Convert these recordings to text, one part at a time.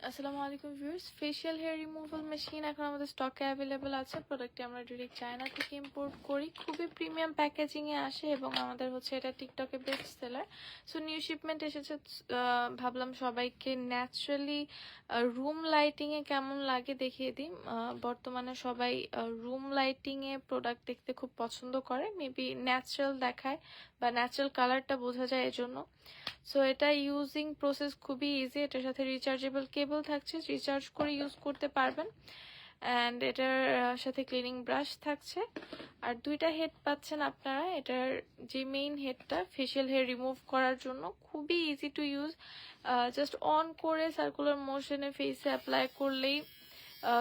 আসসালামু আলাইকুম viewers, facial hair removal machine এখন আমাদের স্টকে অ্যাভেলেবল আছে। প্রোডাক্টটি আমরা ডিরেক্ট চায়না থেকে ইম্পোর্ট করি, খুবই প্রিমিয়াম প্যাকেজিংয়ে আসে এবং আমাদের হচ্ছে এটা টিকটকে best seller. So new shipment এসেছে, ভাবলাম সবাইকে ন্যাচারালি রুম লাইটিংয়ে কেমন লাগে দেখিয়ে দিই। বর্তমানে সবাই রুম লাইটিংয়ে প্রোডাক্ট দেখতে খুব পছন্দ করে, মেবি ন্যাচারাল দেখায় বা ন্যাচারাল কালারটা বোঝা যায় এজন্য। সো এটা ইউজিং প্রসেস খুবই ইজি। এটার সাথে রিচার্জেবল কেবল থাকছে, রিচার্জ করে ইউজ করতে পারবেন। অ্যান্ড এটার সাথে ক্লিনিং ব্রাশ থাকছে আর দুইটা হেড পাচ্ছেন আপনারা। এটার যে মেইন হেডটা ফেশিয়াল হেয়ার রিমুভ করার জন্য খুবই easy to use. Just on করে সার্কুলার মোশনে ফেসে অ্যাপ্লাই করলেই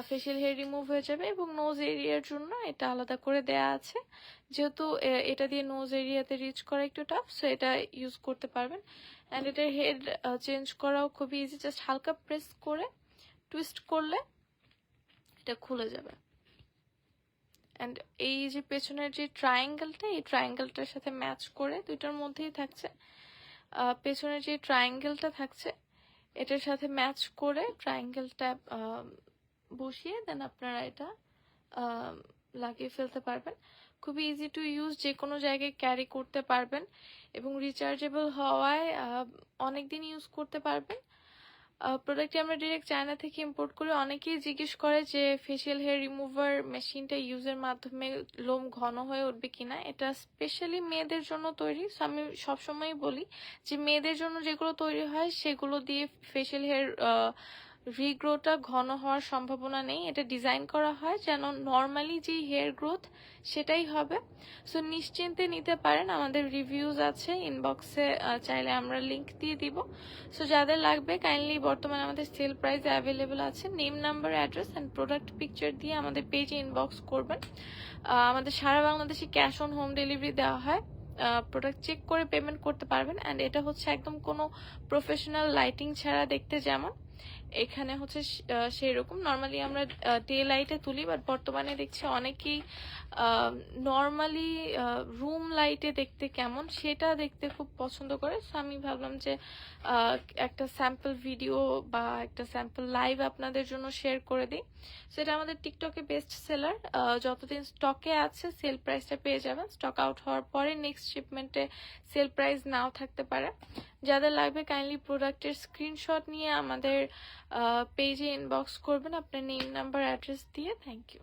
ফেশিয়াল হেয়ার রিমুভ হয়ে যাবে এবং নোজ এরিয়ার জন্য এটা আলাদা করে দেয়া আছে। যেহেতু এটা দিয়ে নোজ এরিয়াতে রিচ করা একটু টাফ, সো এটা ইউজ করতে পারবেন। অ্যান্ড এটার হেড চেঞ্জ করাও খুবই ইজি, জাস্ট হালকা প্রেস করে টুইস্ট করলে এটা খুলে যাবে। অ্যান্ড এই যে পেছনের যে ট্রায়াঙ্গেলটা, এই ট্রায়াঙ্গেলটার সাথে ম্যাচ করে দুইটার মধ্যেই থাকছে। পেছনের যে ট্রায়াঙ্গেলটা থাকছে এটার সাথে ম্যাচ করে ট্রায়াঙ্গেলটা বসিয়ে দেন আপনারা এটা লাগিয়ে ফেলতে পারবেন। খুবই ইজি টু ইউজ, যে কোনো জায়গায় ক্যারি করতে পারবেন এবং রিচার্জেবল হওয়ায় অনেকদিন ইউজ করতে পারবেন। প্রোডাক্টটি আমরা ডিরেক্ট চায়না থেকে ইম্পোর্ট করি। অনেকেই জিজ্ঞেস করে যে ফেশিয়াল হেয়ার রিমুভার মেশিনটা ইউজের মাধ্যমে লোম ঘন হয়ে উঠবে কিনা। এটা স্পেশালি মেয়েদের জন্য তৈরি। সো আমি সবসময়ই বলি যে মেয়েদের জন্য যেগুলো তৈরি হয় সেগুলো দিয়ে ফেশিয়াল হেয়ার রিগ্রোটা ঘন হওয়ার সম্ভাবনা নেই। এটা ডিজাইন করা হয় যেন নর্মালি যে হেয়ার গ্রোথ সেটাই হবে। সো নিশ্চিন্তে নিতে পারেন, আমাদের রিভিউজ আছে ইনবক্সে, চাইলে আমরা লিংক দিয়ে দিব। সো যাদের লাগবে কাইন্ডলি বর্তমানে আমাদের সেল প্রাইস অ্যাভেলেবেল আছে। Name, number, address and product picture দিয়ে আমাদের পেজে ইনবক্স করবেন। আমাদের সারা বাংলাদেশে ক্যাশ অন হোম ডেলিভারি দেওয়া হয়। প্রোডাক্ট চেক করে পেমেন্ট করতে পারবেন। অ্যান্ড এটা হচ্ছে একদম কোনো প্রফেশনাল লাইটিং ছাড়া দেখতে যেমন, এখানে হচ্ছে সেই রকম। নর্মালি আমরা ডে লাইটে তুলি, বাট বর্তমানে দেখছি অনেকেই নর্মালি রুম লাইটে দেখতে কেমন সেটা দেখতে খুব পছন্দ করে। সো আমি ভাবলাম যে একটা স্যাম্পল ভিডিও বা একটা স্যাম্পল লাইভ আপনাদের জন্য শেয়ার করে দিই। সেটা আমাদের টিকটকে বেস্ট সেলার। যতদিন স্টকে আছে সেল প্রাইসটা পেয়ে যাবেন। স্টক আউট হওয়ার পরে নেক্সট শিপমেন্টে সেল প্রাইস নাও থাকতে পারে। যাদের লাগবে কাইন্ডলি প্রোডাক্টের স্ক্রিনশট নিয়ে আমাদের পেজে ইনবক্স করবেন আপনার নেম, নাম্বার, অ্যাড্রেস দিয়ে। Thank you.